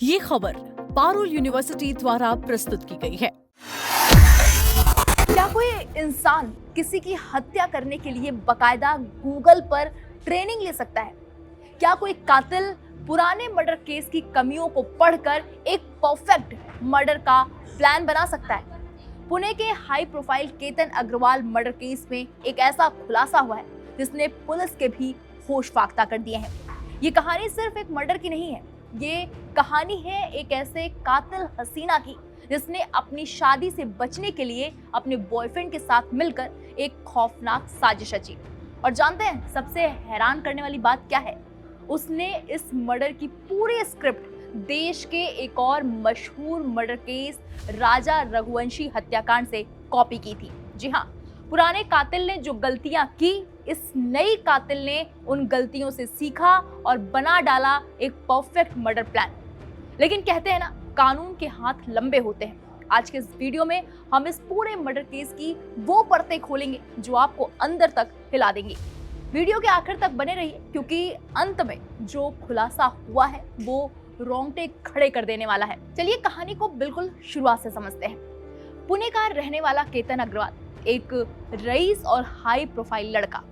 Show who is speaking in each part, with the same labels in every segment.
Speaker 1: ये खबर पारुल यूनिवर्सिटी द्वारा प्रस्तुत की गई है।
Speaker 2: क्या कोई इंसान किसी की हत्या करने के लिए बकायदा गूगल पर ट्रेनिंग ले सकता है? क्या कोई कातिल पुराने मर्डर केस की कमियों को पढ़कर एक परफेक्ट मर्डर का प्लान बना सकता है? पुणे के high profile Ketan Agarwal murder case में एक ऐसा खुलासा हुआ है जिसने पुलिस के भी होश फाख्ता कर दिए हैं। ये कहानी सिर्फ एक मर्डर की नहीं है, ये कहानी है एक ऐसे कातिल हसीना की जिसने अपनी शादी से बचने के लिए अपने बॉयफ्रेंड के साथ मिलकर एक खौफनाक साजिश रची। और जानते हैं सबसे हैरान करने वाली बात क्या है? उसने इस मर्डर की पूरी स्क्रिप्ट देश के एक और मशहूर मर्डर केस राजा रघुवंशी हत्याकांड से कॉपी की थी। जी हाँ, पुराने कातिल ने जो गलतियां की, इस नई कातिल ने उन गलतियों से सीखा और बना डाला एक परफेक्ट मर्डर प्लान। लेकिन कहते हैं ना, कानून के हाथ लंबे होते हैं। आज के इस वीडियो में हम इस पूरे मर्डर केस की वो परतें खोलेंगे जो आपको अंदर तक हिला देंगी। वीडियो के आखिर तक बने रहिए क्योंकि अंत में जो खुलासा हुआ है वो रोंगटे खड़े कर देने वाला है। चलिए कहानी को बिल्कुल शुरुआत से समझते हैं। पुणे का रहने वाला केतन अग्रवाल एक रईस और हाई प्रोफाइल लड़का।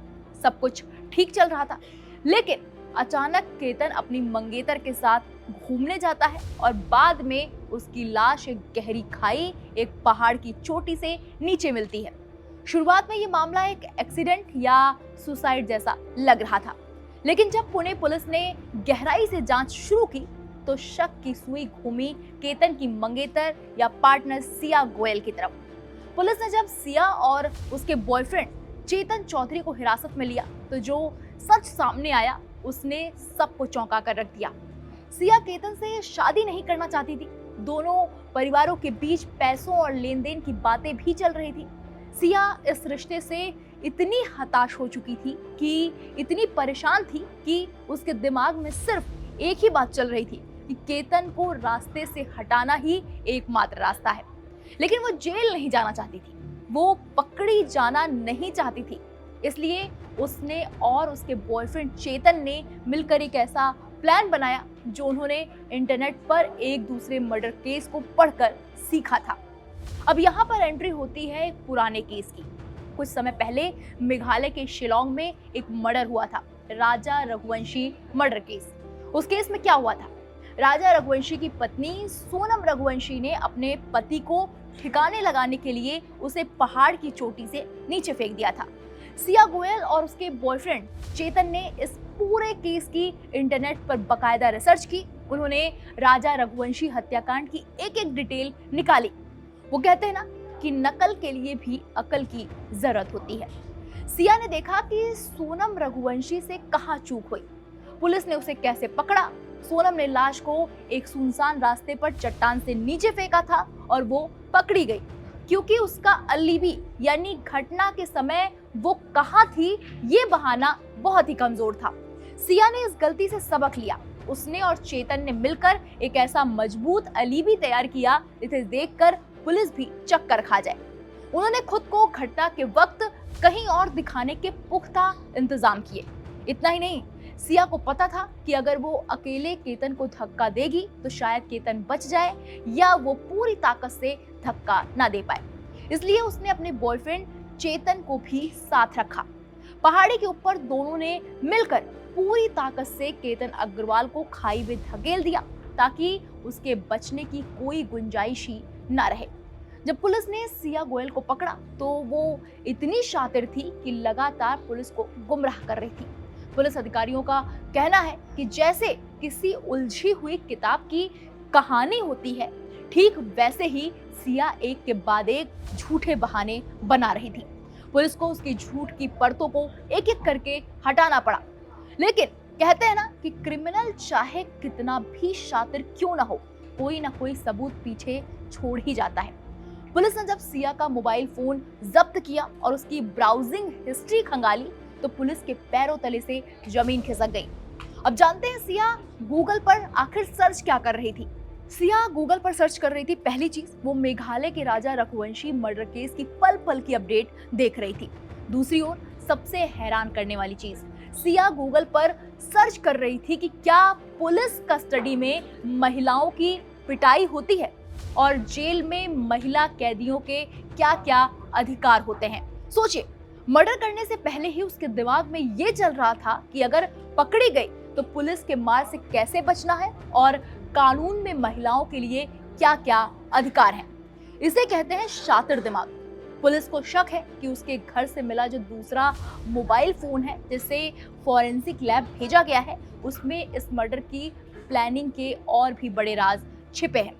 Speaker 2: सब कुछ ठीक चल रहा था, लेकिन अचानक केतन अपनी मंगेतर के साथ घूमने जाता है और बाद में उसकी लाश एक गहरी खाई, एक पहाड़ की चोटी से नीचे मिलती है। शुरुआत में ये मामला एक एक्सीडेंट या सुसाइड जैसा लग रहा था, लेकिन जब पुणे पुलिस ने गहराई से जांच शुरू की तो शक की सुई घूमी केतन की मंगेतर या पार्टनर सिया गोयल की तरफ। पुलिस ने जब सिया और उसके बॉयफ्रेंड चेतन चौधरी को हिरासत में लिया तो जो सच सामने आया उसने सबको चौंका कर रख दिया। सिया केतन से शादी नहीं करना चाहती थी। दोनों परिवारों के बीच पैसों और लेन देन की बातें भी चल रही थी। सिया इस रिश्ते से इतनी हताश हो चुकी थी कि इतनी परेशान थी कि उसके दिमाग में सिर्फ एक ही बात चल रही थी कि केतन को रास्ते से हटाना ही एकमात्र रास्ता है। लेकिन वो जेल नहीं जाना चाहती थी, वो पकड़ी जाना नहीं चाहती थी। इसलिए उसने और उसके बॉयफ्रेंड चेतन ने मिलकर एक ऐसा प्लान बनाया जो उन्होंने इंटरनेट पर एक दूसरे मर्डर केस को पढ़कर सीखा था। अब यहाँ पर एंट्री होती है एक पुराने केस की। कुछ समय पहले मेघालय के शिलोंग में एक मर्डर हुआ था, राजा रघुवंशी मर्डर केस। उस केस में क्या हुआ था? राजा रघुवंशी की पत्नी सोनम रघुवंशी ने अपने पति को ठिकाने लगाने के लिए उसे पहाड़ की चोटी से नीचे फेंक दिया था। सिया गोयल और उसके बॉयफ्रेंड चेतन ने इस पूरे केस की इंटरनेट पर बकायदा रिसर्च की। उन्होंने राजा रघुवंशी हत्याकांड की एक एक डिटेल निकाली। वो कहते हैं ना कि नकल के लिए भी अकल की जरूरत होती है। सिया ने देखा कि सोनम रघुवंशी से कहाँ चूक हुई, पुलिस ने उसे कैसे पकड़ा। सोनम ने लाश को एक सुनसान रास्ते पर चट्टान से नीचे फेंका था और वो पकड़ी गई क्योंकि उसका अलीबी यानी घटना के समय वो कहाँ थी ये बहाना बहुत ही कमजोर था। सिया ने इस गलती से सबक लिया। उसने और चेतन ने मिलकर एक ऐसा मजबूत अलीबी तैयार किया जिसे देखकर पुलिस भी चक्कर खा जाए। उन्होंने खुद को घटना के वक्त कहीं और दिखाने के पुख्ता इंतजाम किए। इतना ही नहीं, सिया को पता था कि अगर वो अकेले केतन को धक्का देगी तो शायद केतन बच जाए या वो पूरी ताकत से धक्का ना दे पाए। इसलिए उसने अपने बॉयफ्रेंड चेतन को भी साथ रखा। पहाड़ी के ऊपर दोनों ने मिलकर पूरी ताकत से केतन अग्रवाल को खाई में धकेल दिया ताकि उसके बचने की कोई गुंजाइश ही ना रहे। जब पुलिस ने सिया गोयल को पकड़ा तो वो इतनी शातिर थी कि लगातार पुलिस को गुमराह कर रही थी। पुलिस अधिकारियों का कहना है कि जैसे किसी उलझी हुई किताब की कहानी होती है, ठीक वैसे ही सिया एक के बाद एक झूठे बहाने बना रही थी। पुलिस को उसकी झूठ की परतों को एक एक करके हटाना पड़ा। लेकिन कहते हैं ना कि क्रिमिनल चाहे कितना भी शातिर क्यों ना हो, कोई ना कोई सबूत पीछे छोड़ ही जाता है। पुलिस ने जब सिया का मोबाइल फोन जब्त किया और उसकी ब्राउजिंग हिस्ट्री खंगाली तो पुलिस के पैरों तले से जमीन खिसक गई। अब जानते हैं सिया गूगल पर आखिर सर्च क्या कर रही थी। सिया गूगल पर सर्च कर रही थी, पहली चीज वो मेघालय के राजा रघुवंशी मर्डर केस की पल पल की अपडेट देख रही थी। दूसरी ओर सबसे हैरान करने वाली चीज, सिया गूगल पर सर्च कर रही थी कि क्या पुलिस कस्टडी में महिलाओं की पिटाई होती है और जेल में महिला कैदियों के क्या-क्या अधिकार होते हैं। सोचिए, मर्डर करने से पहले ही उसके दिमाग में ये चल रहा था कि अगर पकड़ी गई तो पुलिस के मार से कैसे बचना है और कानून में महिलाओं के लिए क्या-क्या अधिकार हैं। इसे कहते हैं शातिर दिमाग। पुलिस को शक है कि उसके घर से मिला जो दूसरा मोबाइल फोन है जिसे फॉरेंसिक लैब भेजा गया है, उसमें इस मर्डर की प्लानिंग के और भी बड़े राज छिपे हैं।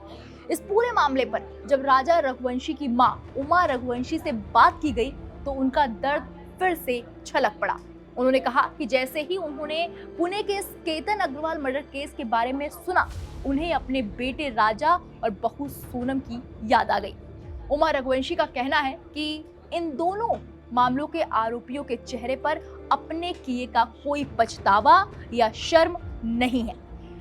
Speaker 2: इस पूरे मामले पर जब राजा रघुवंशी की मां उमा रघुवंशी से बात की गई तो उनका दर्द फिर से छलक पड़ा। उन्होंने कहा कि जैसे ही उन्होंने पुणे के केतन अग्रवाल मर्डर केस के बारे में सुना, उन्हें अपने बेटे राजा और बहू सोनम की याद आ गई। उमा रघुवंशी का कहना है कि इन दोनों मामलों के आरोपियों के चेहरे पर अपने किए का कोई पछतावा या शर्म नहीं है,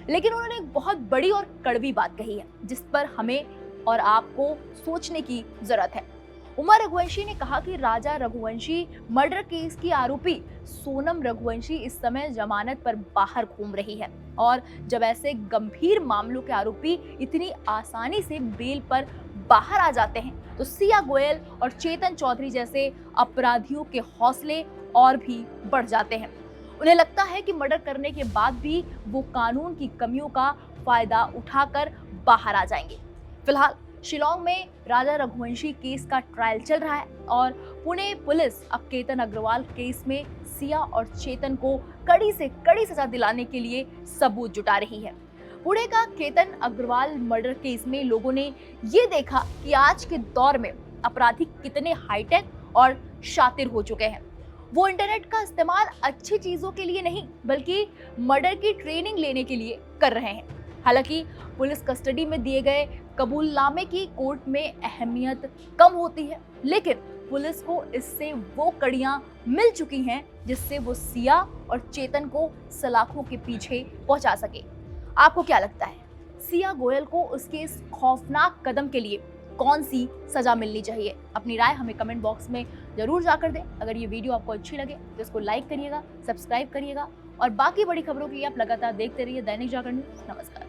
Speaker 2: लेकिन उन्होंने एक बहुत बड़ी और कड़वी बात कही है जिस पर हमें और आपको सोचने की जरूरत है। उमा रघुवंशी ने कहा कि राजा रघुवंशी मर्डर केस की आरोपी सोनम रघुवंशी इस समय जमानत पर बाहर घूम रही है और जब ऐसे गंभीर मामलों के आरोपी इतनी आसानी से बेल पर बाहर आ जाते हैं तो सिया गोयल और चेतन चौधरी जैसे अपराधियों के हौसले और भी बढ़ जाते हैं। उन्हें लगता है कि मर्डर करने के बाद भी वो कानून की कमियों का फायदा उठाकर बाहर आ जाएंगे। फिलहाल शिलोंग में राजा रघुवंशी केस का ट्रायल चल रहा है और पुणे पुलिस अब केतन अग्रवाल केस में सिया और चेतन को कड़ी से कड़ी सजा दिलाने के लिए सबूत जुटा रही है। पुणे का केतन अग्रवाल मर्डर केस में लोगों ने ये देखा कि आज के दौर में अपराधी कितने हाईटेक और शातिर हो चुके हैं। वो इंटरनेट का इस्तेमाल अच्छी चीजों के लिए नहीं बल्कि मर्डर की ट्रेनिंग लेने के लिए कर रहे हैं। हालांकि पुलिस कस्टडी में दिए गए कबूलनामे की कोर्ट में अहमियत कम होती है, लेकिन पुलिस को इससे वो कड़ियां मिल चुकी हैं जिससे वो सिया और चेतन को सलाखों के पीछे पहुंचा सके। आपको क्या लगता है, सिया गोयल को उसके इस खौफनाक कदम के लिए कौन सी सजा मिलनी चाहिए? अपनी राय हमें कमेंट बॉक्स में जरूर जाकर दें। अगर ये वीडियो आपको अच्छी लगे तो इसको लाइक करिएगा, सब्सक्राइब करिएगा और बाकी बड़ी खबरों के लिए आप लगातार देखते रहिए दैनिक जागरण न्यूज़। नमस्कार।